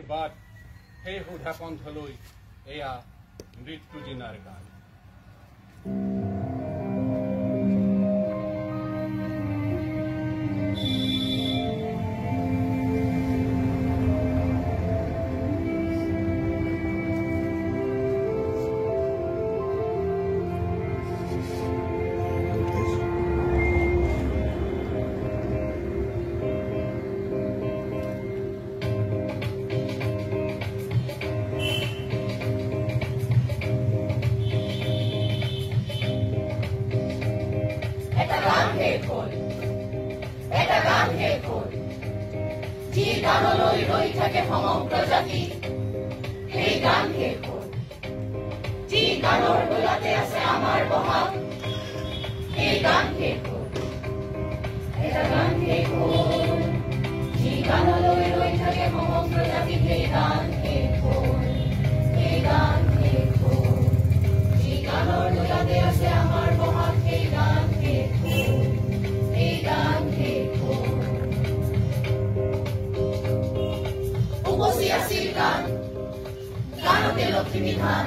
বাট সেই সুধা পন্থলৈ এয়া মৃত্যু দিনাৰ গান। এটা গান হে খোল যি গানলৈ ৰৈ থাকে সমগ্ৰ জাতি, সেই গান হে খোল যি গানৰ গোলাতে আছে আমাৰ বহাগ, সেই গান হে খোল। এটা গান হে খোল যি গানলৈ ৰৈ থাকে সমগ্ৰ জাতি, সেই গান হে খোল, সেই গান হে খোল যি গানৰ গোলাতে আছে আমাৰ বহাগ, সেই গান হে খোল, সেই গান হে খোল। উপচি আছিল গান, গানতে লক্ষ্মী ধান,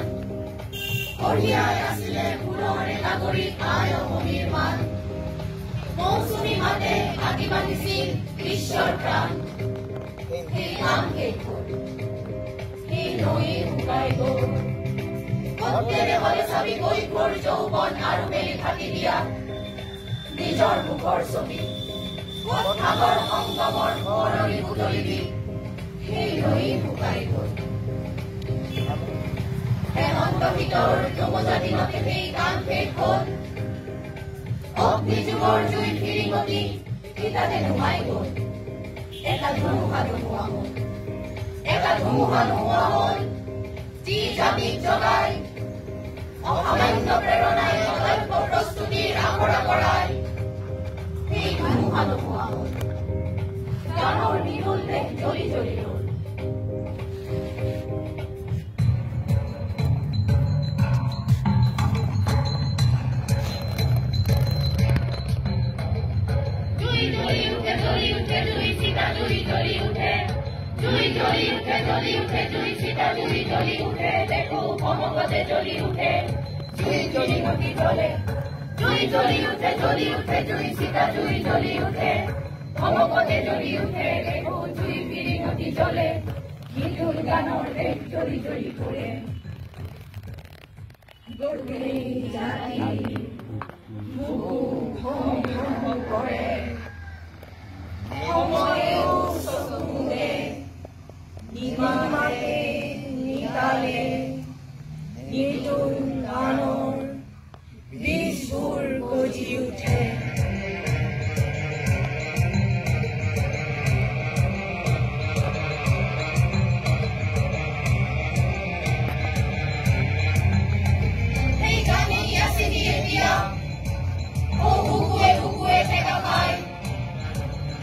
কঢ়িয়াই আছিলে সুৰৰে নাগৰিক আই অসমীৰ মান। মৌচুমী মাতে আদি বান্ধিছিল বিশ্বৰ প্ৰাণ, সেই গান হে খোল, সেই নৈ শুকাই গল। প্ৰত্যেকে হলে চাবি কৈশোৰ যৌৱন আৰু মেলি ফাটি দিয়া নিজৰ মুখৰ ছবি, সাগৰ সংগমৰ সোঁৱৰণি বুটলিবি, সেই নৈ শুকাই গল। হেমন্ত শীতৰ যমজা দিনতে সেই গান শেষ হল, অগ্নিযুগৰ জুই ফিৰিঙতি তিতাতে নুমাই গল। এটা ধুমুহা ধুমুহা হল, এটা ধুমুহা ধুমুহা হল যি জাতিক জগাই অসামান্য প্ৰেৰণাই অকল্প প্ৰস্তুতিৰ আখৰা কৰায়। সেই ধুমুহা ধুমুহা হল গানৰ নিৰুল দেশ জ্বলি জ্বলি ৰল। জুই জ্বলি উঠে জ্বলি উঠে জুই চিতা জুই জ্বলি উঠে, জুই জ্বলি উঠে জ্বলি উঠে জুই চিতা জুই জ্বলি উঠে, দেখো সমগতে জ্বলি উঠে জুই জ্বলি নদী জ্বলে। জুই জ্বলি উঠে জুই চিতা জুই জ্বলি উঠে, সমগতে জ্বলি উঠে, দেখো জুই ফিৰি নদী জ্বলে। হিন্দুৰ গানৰ দেশ জ্বলি জ্বলি পৰে, গোটেই জাতি বুকু ভম ভম কৰে। সময়েও চকু মুদে নিমাতে নিতালে, নিতুল গানৰ বীজবোৰ গজি উঠে। সেই গানেই আছে এতিয়া বুকুৱে বুকুৱে ঠেকা খায়,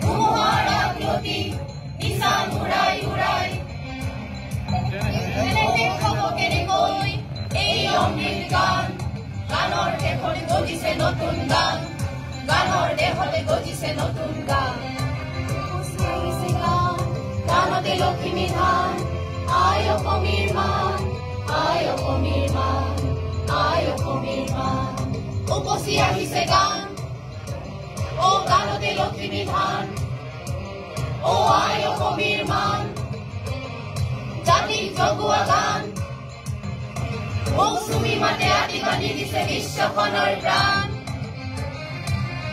ধুমুহাৰ আগলতি নিচান উৰাই উৰাই। খাব কেনেকৈ এই অমৃত গান, গানৰ দেশতে গজিছে নতুন গান, গানৰ দেশতে গজিছে নতুন গান। গানতে লক্ষ্মী ধান, আই অসমীৰ মান, আই অসমীৰ মান, আই অসমীৰ মান। উপচি আহিছে গান, অ গানতে লক্ষ্মী ধান, অ আই অসমীৰ মান, জাতিক জগোৱা গান। মৌচুমী মাতে আদি বান্ধি দিছে বিশ্বখনৰ প্ৰাণ,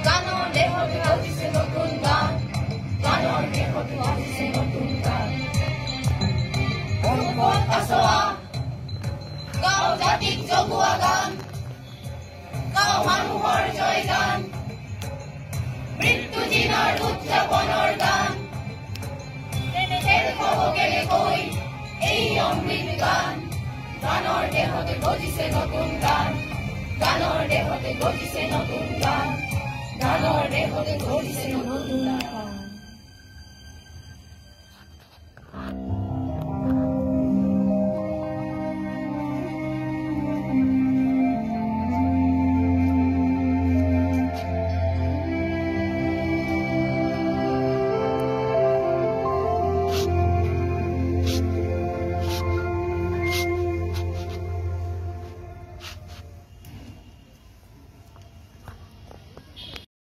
গানৰ দেশতে গজিছে নতুন গান, গানৰ দেশতে গজিছে নতুন গান। আছোৱা গাঁও জাতিক জগোৱা গান, গাঁও মানুহৰ জয় গান, মৃত্যু দিনৰ উদযাপনৰ গান। শেষ হব কেনেকৈ এই অমৃত গান, গানৰ দেশতে গজিছে নতুন গান, গানৰ দেশতে গজিছে নতুন গান, গানৰ দেশতে গজিছে নতুন গান।